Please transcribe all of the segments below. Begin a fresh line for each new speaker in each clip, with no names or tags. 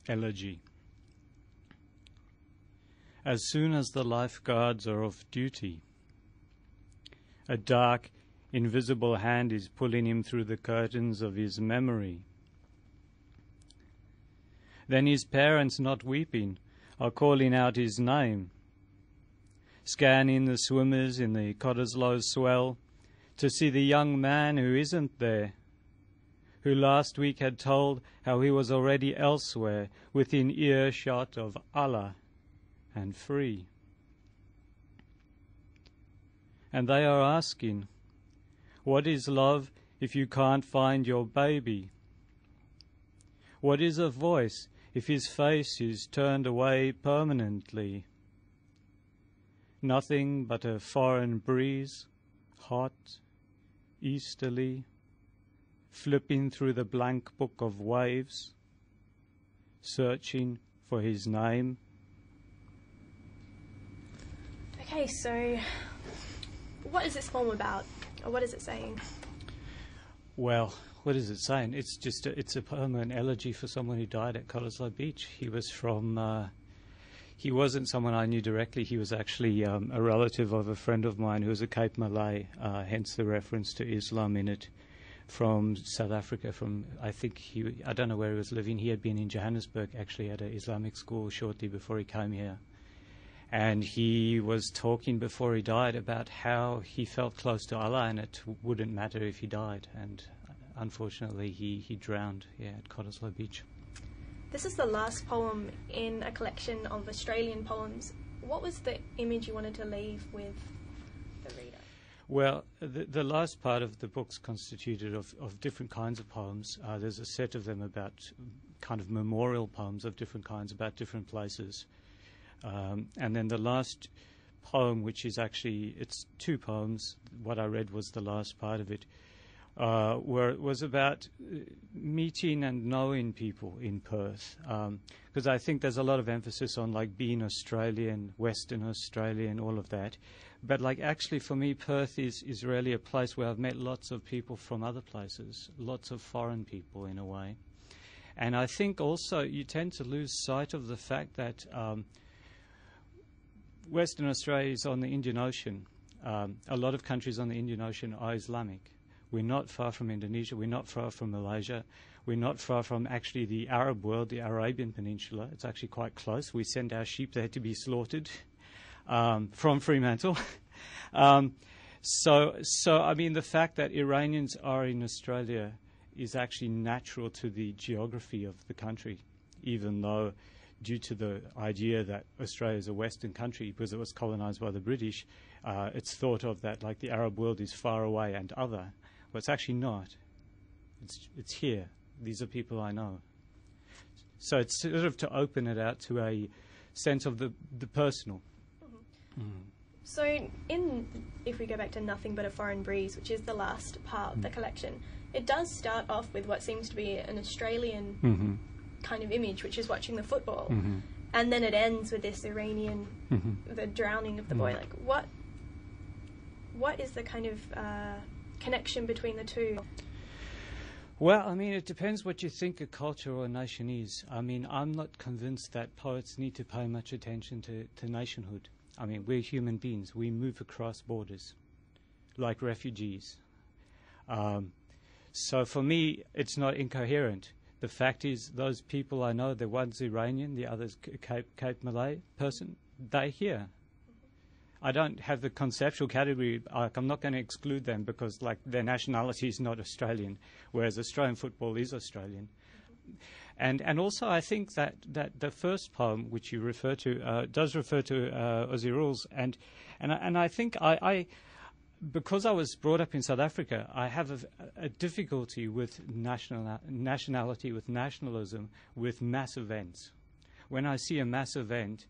Elegy. As soon as the lifeguards are off duty, a dark, invisible hand is pulling him through the curtains of his memory. Then his parents, not weeping, are calling out his name, scanning the swimmers in the Cottesloe swell to see the young man who isn't there, who last week had told how he was already elsewhere, within earshot of Allah and free. And they are asking, what is love if you can't find your baby? What is a voice if his face is turned away permanently? Nothing but a foreign breeze, hot, easterly, flipping through the blank book of waves, searching for his name.
Okay, so what is this poem about, or what is it saying?
Well, what is it saying? It's a poem, an elegy for someone who died at Cottesloe Beach. He was from, he wasn't someone I knew directly. He was actually a relative of a friend of mine who was a Cape Malay, hence the reference to Islam in it, from South Africa. I don't know where he was living. He had been in Johannesburg, actually, at an Islamic school shortly before he came here. And he was talking before he died about how he felt close to Allah and it wouldn't matter if he died. And unfortunately, he drowned at Cottesloe Beach.
This is the last poem in a collection of Australian poems. What was the image you wanted to leave with the reader?
Well, the last part of the book's constituted of different kinds of poems. There's a set of them about kind of memorial poems of different kinds about different places. And then the last poem, which is actually, it's two poems, what I read was the last part of it, where it was about meeting and knowing people in Perth. Because I think there's a lot of emphasis on like being Australian, Western Australian, all of that. But like actually for me, Perth is really a place where I've met lots of people from other places, lots of foreign people in a way. And I think also you tend to lose sight of the fact that Western Australia is on the Indian Ocean. A lot of countries on the Indian Ocean are Islamic. We're not far from Indonesia. We're not far from Malaysia. We're not far from actually the Arab world, the Arabian Peninsula. It's actually quite close. We send our sheep there to be slaughtered from Fremantle. So I mean, the fact that Iranians are in Australia is actually natural to the geography of the country, even though due to the idea that Australia is a Western country because it was colonized by the British, it's thought of that like the Arab world is far away and other. Well, it's actually not. It's here. These are people I know. So it's sort of to open it out to a sense of the personal. Mm-hmm. Mm.
So if we go back to Nothing But a Foreign Breeze, which is the last part of the collection, it does start off with what seems to be an Australian kind of image, which is watching the football. Mm-hmm. And then it ends with this Iranian, the drowning of the boy. Like, what is the kind of connection between the two?
Well, I mean, it depends what you think a culture or a nation is. I mean, I'm not convinced that poets need to pay much attention to nationhood. I mean, we're human beings. We move across borders like refugees. So for me, it's not incoherent. The fact is, those people I know, the one's Iranian, the other's Cape Malay person, they're here. I don't have the conceptual category. I'm not going to exclude them because, like, their nationality is not Australian, whereas Australian football is Australian. And also, I think that the first poem, which you refer to, does refer to Aussie rules, and I think I because I was brought up in South Africa, I have a difficulty with nationality, with nationalism, with mass events. When I see a mass event,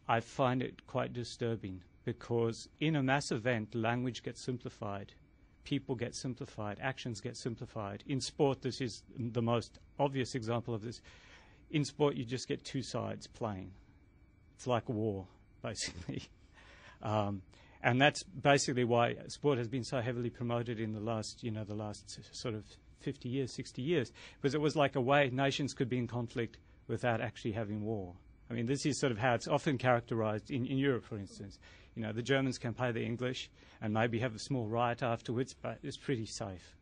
I find it quite disturbing because in a mass event, language gets simplified, people get simplified, actions get simplified. In sport, this is the most obvious example of this. In sport, you just get two sides playing. It's like a war, basically. And that's basically why sport has been so heavily promoted in the last sort of 50 years, 60 years, because it was like a way nations could be in conflict without actually having war. I mean, this is sort of how it's often characterized in Europe, for instance. You know, the Germans can play the English and maybe have a small riot afterwards, but it's pretty safe.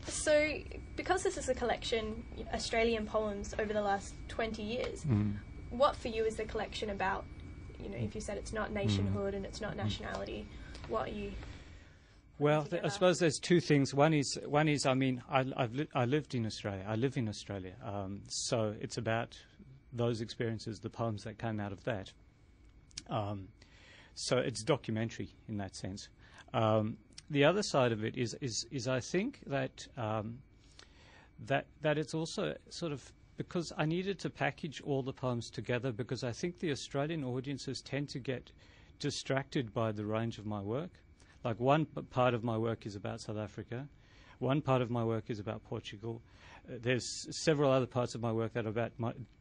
So, because this is a collection, Australian poems over the last 20 years, what for you is the collection about? You know, if you said it's not nationhood and it's not nationality, what are you...
Well, I suppose there's two things. One is. I mean, I lived in Australia. I live in Australia, so it's about those experiences, the poems that came out of that. So it's documentary in that sense. The other side of it is I think that that it's also sort of because I needed to package all the poems together because I think the Australian audiences tend to get distracted by the range of my work. Like one part of my work is about South Africa, one part of my work is about Portugal. There's several other parts of my work that are about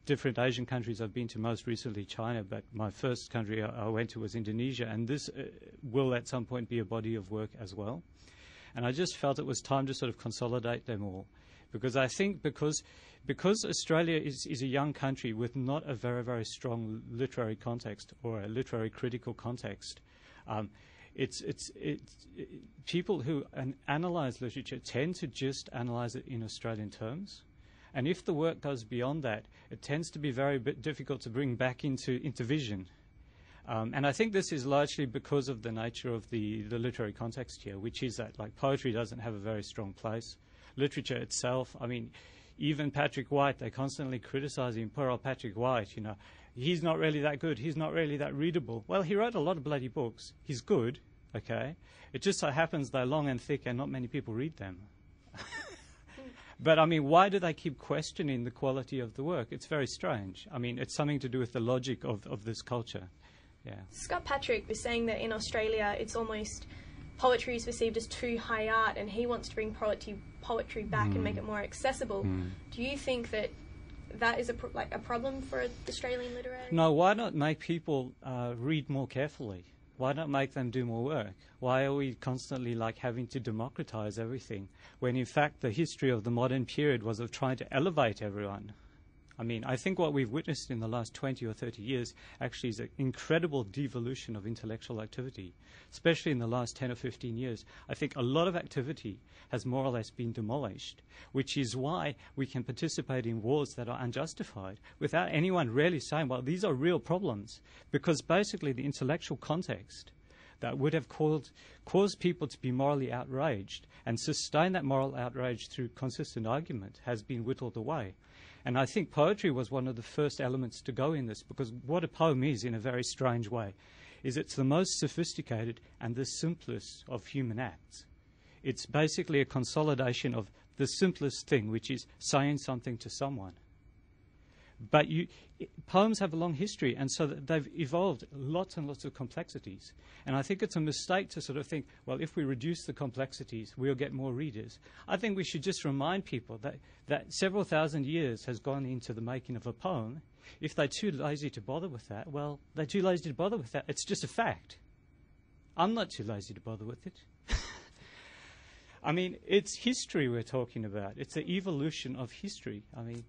different Asian countries I've been to, most recently China, but my first country I went to was Indonesia, and this will at some point be a body of work as well. And I just felt it was time to sort of consolidate them all, because I think because Australia is a young country with not a very, very strong literary context or a literary critical context, people who analyse literature tend to just analyse it in Australian terms, and if the work goes beyond that, it tends to be very difficult to bring back into vision. And I think this is largely because of the nature of the literary context here, which is that like poetry doesn't have a very strong place. Literature itself, I mean, even Patrick White, they constantly criticise him. Poor old Patrick White, you know. He's not really that good. He's not really that readable. Well, he wrote a lot of bloody books. He's good, okay? It just so happens they're long and thick and not many people read them. But, I mean, why do they keep questioning the quality of the work? It's very strange. I mean, it's something to do with the logic of this culture. Yeah. Scott
Patrick was saying that in Australia it's almost poetry is perceived as too high art, and he wants to bring poetry back and make it more accessible. Do you think that is a problem for Australian literature?
No, why not make people read more carefully? Why not make them do more work? Why are we constantly like having to democratize everything when in fact the history of the modern period was of trying to elevate everyone? I mean, I think what we've witnessed in the last 20 or 30 years actually is an incredible devolution of intellectual activity, especially in the last 10 or 15 years. I think a lot of activity has more or less been demolished, which is why we can participate in wars that are unjustified without anyone really saying, well, these are real problems, because basically the intellectual context that would have caused people to be morally outraged and sustain that moral outrage through consistent argument has been whittled away. And I think poetry was one of the first elements to go in this, because what a poem is, in a very strange way, is it's the most sophisticated and the simplest of human acts. It's basically a consolidation of the simplest thing, which is saying something to someone. But poems have a long history, and so they've evolved lots and lots of complexities. And I think it's a mistake to sort of think, well, if we reduce the complexities, we'll get more readers. I think we should just remind people that several thousand years has gone into the making of a poem. If they're too lazy to bother with that, well, they're too lazy to bother with that. It's just a fact. I'm not too lazy to bother with it. I mean, it's history we're talking about. It's the evolution of history. I mean,